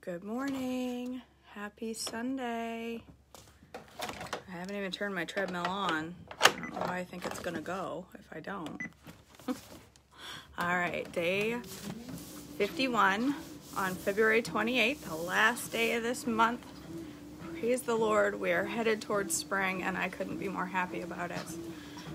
Good morning. Happy Sunday. I haven't even turned my treadmill on. I don't know why I think it's going to go if I don't. All right, day 51 on February 28th, the last day of this month. Praise the Lord. We are headed towards spring, and I couldn't be more happy about it.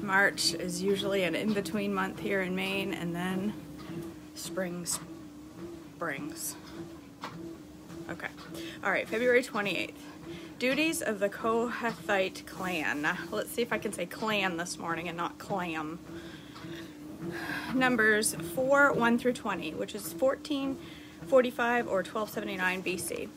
March is usually an in-between month here in Maine, and then spring springs. Okay. All right, February 28th. Duties of the Kohathite clan. Let's see if I can say clan this morning and not clam. Numbers 4, 1 through 20, which is 1445 or 1279 BC.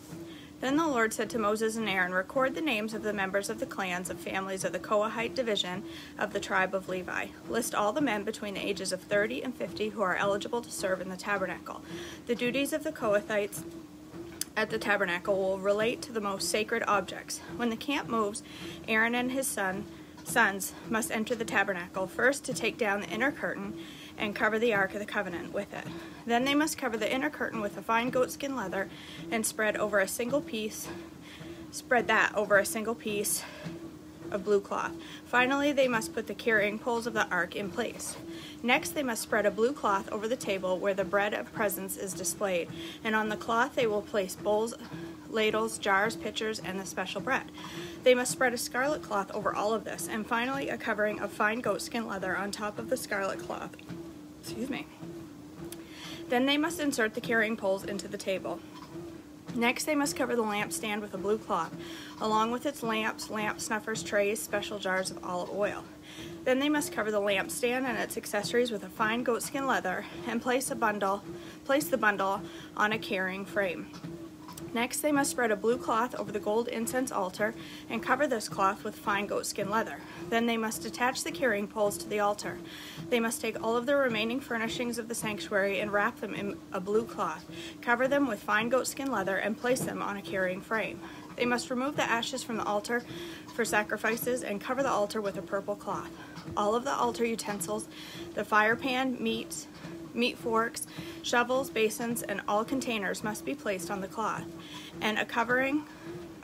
Then the Lord said to Moses and Aaron, record the names of the members of the clans of families of the Kohathite division of the tribe of Levi. List all the men between the ages of 30 and 50 who are eligible to serve in the tabernacle. The duties of the Kohathites at the tabernacle will relate to the most sacred objects. When the camp moves, Aaron and his sons must enter the tabernacle, first to take down the inner curtain and cover the Ark of the Covenant with it. Then they must cover the inner curtain with a fine goatskin leather and spread that over a single piece of blue cloth. Finally, they must put the carrying poles of the ark in place. Next, they must spread a blue cloth over the table where the bread of presence is displayed, and on the cloth they will place bowls, ladles, jars, pitchers, and the special bread. They must spread a scarlet cloth over all of this, and finally a covering of fine goatskin leather on top of the scarlet cloth. Then they must insert the carrying poles into the table. Next, they must cover the lampstand with a blue cloth, along with its lamps, lamp snuffers, trays, special jars of olive oil. Then they must cover the lampstand and its accessories with a fine goatskin leather and place the bundle on a carrying frame. Next, they must spread a blue cloth over the gold incense altar and cover this cloth with fine goatskin leather. Then they must attach the carrying poles to the altar. They must take all of the remaining furnishings of the sanctuary and wrap them in a blue cloth, cover them with fine goatskin leather, and place them on a carrying frame. They must remove the ashes from the altar for sacrifices and cover the altar with a purple cloth. All of the altar utensils, the fire pan, meat forks, shovels, basins, and all containers must be placed on the cloth, and a covering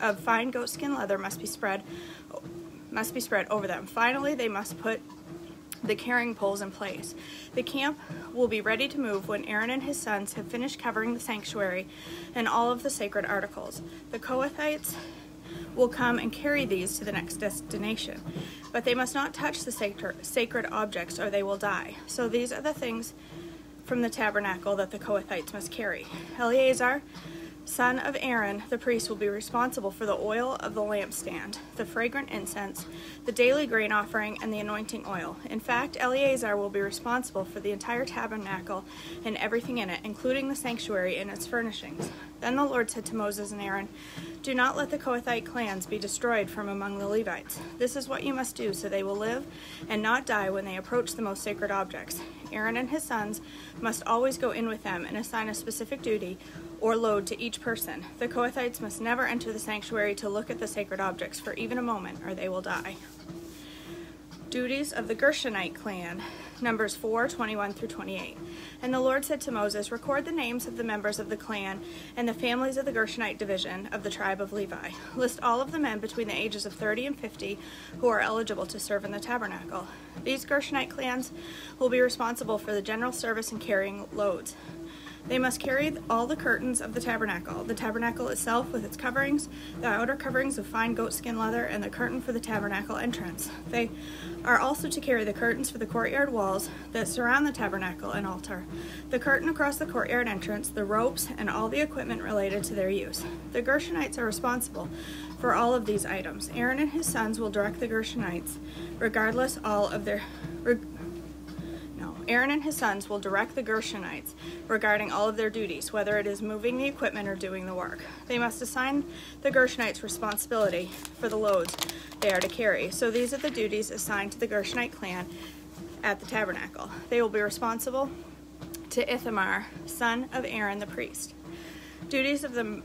of fine goatskin leather must be spread over them. Finally, they must put the carrying poles in place. The camp will be ready to move when Aaron and his sons have finished covering the sanctuary and all of the sacred articles. The Kohathites will come and carry these to the next destination, but they must not touch the sacred objects or they will die. So these are the things from the tabernacle that the Kohathites must carry. Eleazar, son of Aaron, the priest, will be responsible for the oil of the lampstand, the fragrant incense, the daily grain offering, and the anointing oil. In fact, Eleazar will be responsible for the entire tabernacle and everything in it, including the sanctuary and its furnishings. Then the Lord said to Moses and Aaron, do not let the Kohathite clans be destroyed from among the Levites. This is what you must do, so they will live and not die when they approach the most sacred objects. Aaron and his sons must always go in with them and assign a specific duty or load to each person. The Kohathites must never enter the sanctuary to look at the sacred objects for even a moment, or they will die. Duties of the Gershonite clan, Numbers 4, 21 through 28. And the Lord said to Moses, record the names of the members of the clan and the families of the Gershonite division of the tribe of Levi. List all of the men between the ages of 30 and 50 who are eligible to serve in the tabernacle. These Gershonite clans will be responsible for the general service and carrying loads. They must carry all the curtains of the tabernacle itself with its coverings, the outer coverings of fine goatskin leather, and the curtain for the tabernacle entrance. They are also to carry the curtains for the courtyard walls that surround the tabernacle and altar, the curtain across the courtyard entrance, the ropes, and all the equipment related to their use. The Gershonites are responsible for all of these items. Aaron and his sons will direct the Gershonites regarding all of their duties, whether it is moving the equipment or doing the work. They must assign the Gershonites responsibility for the loads they are to carry. So these are the duties assigned to the Gershonite clan at the tabernacle. They will be responsible to Ithamar, son of Aaron the priest. Duties of the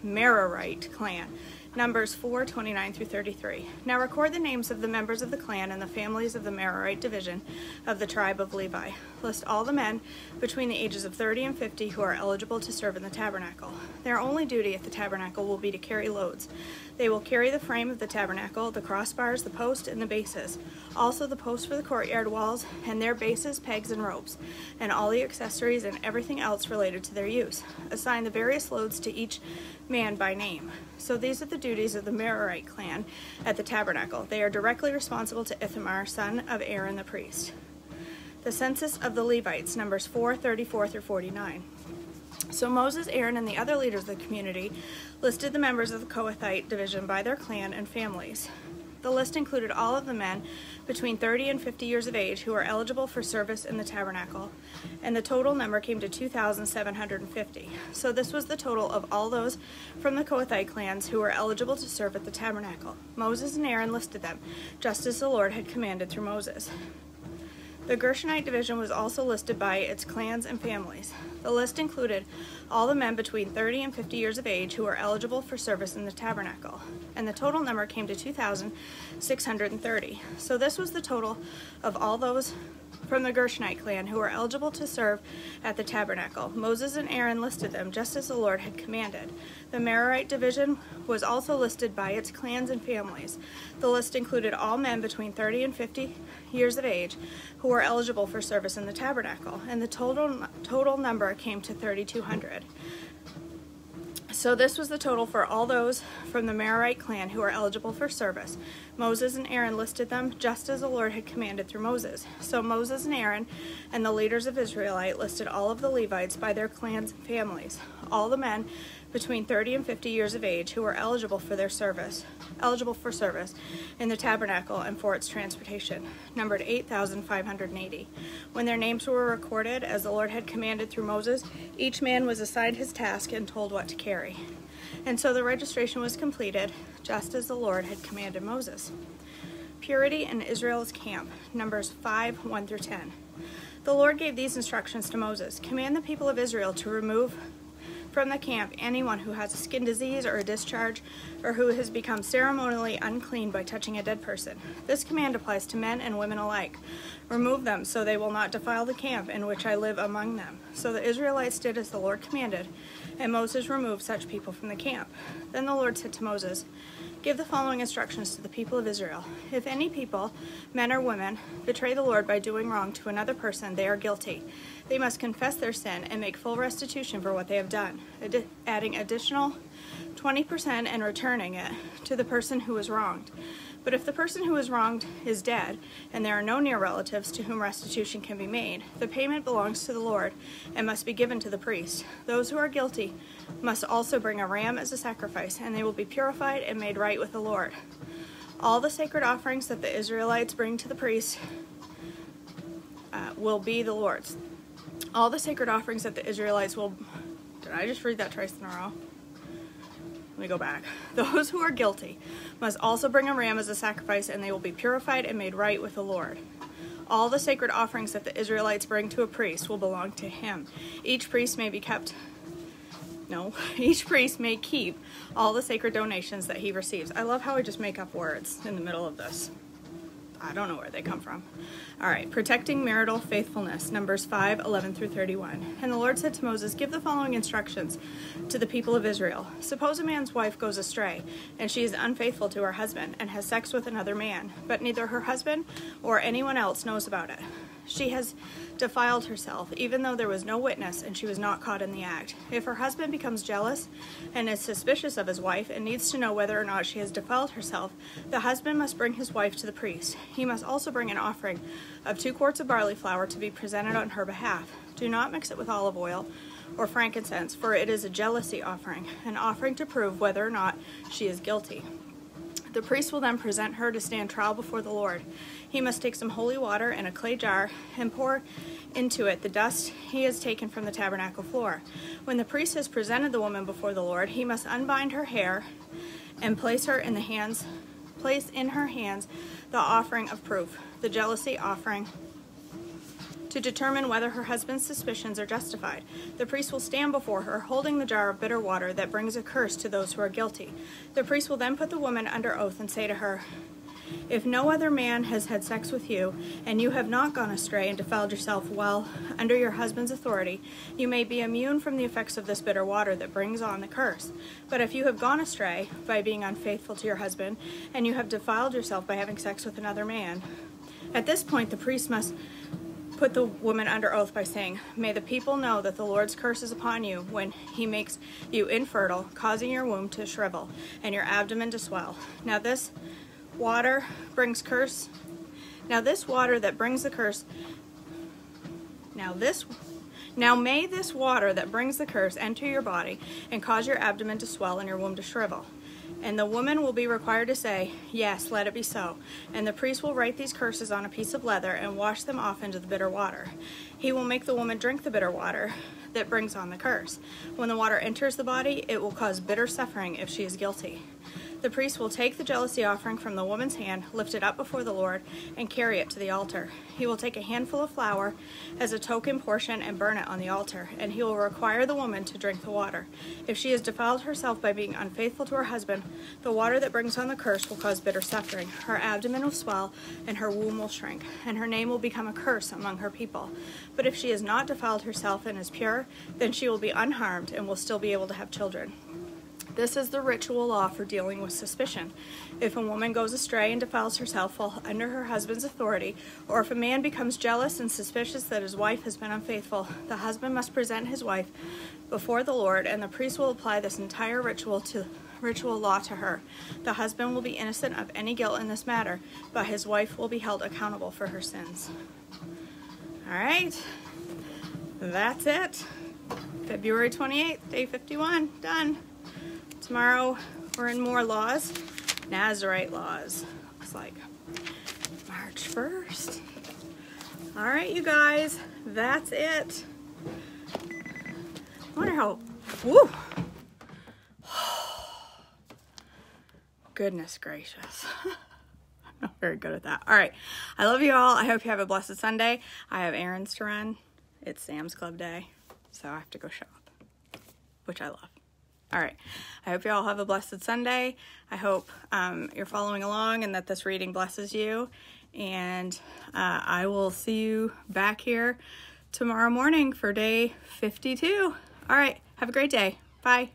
Merarite clan. Numbers 4:29 through 33. Now record the names of the members of the clan and the families of the Marital division of the tribe of Levi. List all the men between the ages of 30 and 50 who are eligible to serve in the tabernacle. Their only duty at the tabernacle will be to carry loads. They will carry the frame of the tabernacle, the crossbars, the post, and the bases. Also the posts for the courtyard walls, and their bases, pegs, and ropes, and all the accessories and everything else related to their use. Assign the various loads to each man by name. So these are the duties of the Merarite clan at the tabernacle. They are directly responsible to Ithamar, son of Aaron the priest. The census of the Levites, Numbers 4:34 through 49. So Moses, Aaron, and the other leaders of the community listed the members of the Kohathite division by their clan and families. The list included all of the men between 30 and 50 years of age who are eligible for service in the tabernacle, and the total number came to 2,750. So this was the total of all those from the Kohathite clans who were eligible to serve at the tabernacle. Moses and Aaron listed them, just as the Lord had commanded through Moses. The Gershonite division was also listed by its clans and families. The list included all the men between 30 and 50 years of age who were eligible for service in the tabernacle, and the total number came to 2,630. So this was the total of all those from the Gershonite clan who were eligible to serve at the tabernacle. Moses and Aaron listed them just as the Lord had commanded. The Merarite division was also listed by its clans and families. The list included all men between 30 and 50 years of age who were eligible for service in the tabernacle, and the total number came to 3,200. So this was the total for all those from the Merarite clan who are eligible for service. Moses and Aaron listed them just as the Lord had commanded through Moses. So Moses and Aaron and the leaders of Israelite listed all of the Levites by their clans and families, all the men between 30 and 50 years of age who were eligible for service in the tabernacle and for its transportation, numbered 8,580. When their names were recorded as the Lord had commanded through Moses, each man was assigned his task and told what to carry. And so the registration was completed, just as the Lord had commanded Moses. Purity in Israel's camp, Numbers 5:1 through 10. The Lord gave these instructions to Moses. Command the people of Israel to remove from the camp anyone who has a skin disease or a discharge, or who has become ceremonially unclean by touching a dead person. This command applies to men and women alike. Remove them so they will not defile the camp in which I live among them. So the Israelites did as the Lord commanded, and Moses removed such people from the camp. Then the Lord said to Moses, give the following instructions to the people of Israel. If any people, men or women, betray the Lord by doing wrong to another person, they are guilty. They must confess their sin and make full restitution for what they have done, adding additional 20% and returning it to the person who was wronged. But if the person who is wronged is dead, and there are no near relatives to whom restitution can be made, the payment belongs to the Lord and must be given to the priest. Those who are guilty must also bring a ram as a sacrifice, and they will be purified and made right with the Lord. All the sacred offerings that the Israelites bring to the priest will be the Lord's. All the sacred offerings that the Israelites will... Did I just read that twice in a row? Let me go back. Those who are guilty must also bring a ram as a sacrifice, and they will be purified and made right with the Lord. All the sacred offerings that the Israelites bring to a priest will belong to him. Each priest may keep all the sacred donations that he receives. I love how I just make up words in the middle of this. I don't know where they come from. All right, protecting marital faithfulness, Numbers 5:11 through 31. And the Lord said to Moses, give the following instructions to the people of Israel. Suppose a man's wife goes astray, and she is unfaithful to her husband and has sex with another man, but neither her husband or anyone else knows about it. She has defiled herself, even though there was no witness and she was not caught in the act. If her husband becomes jealous and is suspicious of his wife and needs to know whether or not she has defiled herself, the husband must bring his wife to the priest. He must also bring an offering of 2 quarts of barley flour to be presented on her behalf. Do not mix it with olive oil or frankincense, for it is a jealousy offering, an offering to prove whether or not she is guilty. The priest will then present her to stand trial before the Lord. He must take some holy water in a clay jar and pour into it the dust he has taken from the tabernacle floor. When the priest has presented the woman before the Lord, he must unbind her hair and place in her hands the offering of proof, the jealousy offering, to determine whether her husband's suspicions are justified. The priest will stand before her, holding the jar of bitter water that brings a curse to those who are guilty. The priest will then put the woman under oath and say to her, "If no other man has had sex with you, and you have not gone astray and defiled yourself while under your husband's authority, you may be immune from the effects of this bitter water that brings on the curse. But if you have gone astray by being unfaithful to your husband, and you have defiled yourself by having sex with another man," at this point the priest must put the woman under oath by saying, "May the people know that the Lord's curse is upon you when he makes you infertile, causing your womb to shrivel and your abdomen to swell. Now this water that brings the curse may this water that brings the curse enter your body and cause your abdomen to swell and your womb to shrivel." And the woman will be required to say, "Yes, let it be so." And the priest will write these curses on a piece of leather and wash them off into the bitter water. He will make the woman drink the bitter water that brings on the curse. When the water enters the body, it will cause bitter suffering if she is guilty. The priest will take the jealousy offering from the woman's hand, lift it up before the Lord, and carry it to the altar. He will take a handful of flour as a token portion and burn it on the altar, and he will require the woman to drink the water. If she has defiled herself by being unfaithful to her husband, the water that brings on the curse will cause bitter suffering. Her abdomen will swell, and her womb will shrink, and her name will become a curse among her people. But if she has not defiled herself and is pure, then she will be unharmed and will still be able to have children. This is the ritual law for dealing with suspicion. If a woman goes astray and defiles herself while under her husband's authority, or if a man becomes jealous and suspicious that his wife has been unfaithful, the husband must present his wife before the Lord, and the priest will apply this entire ritual law to her. The husband will be innocent of any guilt in this matter, but his wife will be held accountable for her sins. All right, that's it. February 28th, day 51, done. Tomorrow, we're in more laws, Nazarite laws. Looks like March 1st. All right, you guys, that's it. I wonder how, woo! Goodness gracious. I'm not very good at that. All right, I love you all. I hope you have a blessed Sunday. I have errands to run. It's Sam's Club day, so I have to go shop, which I love. All right, I hope you all have a blessed Sunday. I hope you're following along and that this reading blesses you. And I will see you back here tomorrow morning for day 52. All right, have a great day. Bye.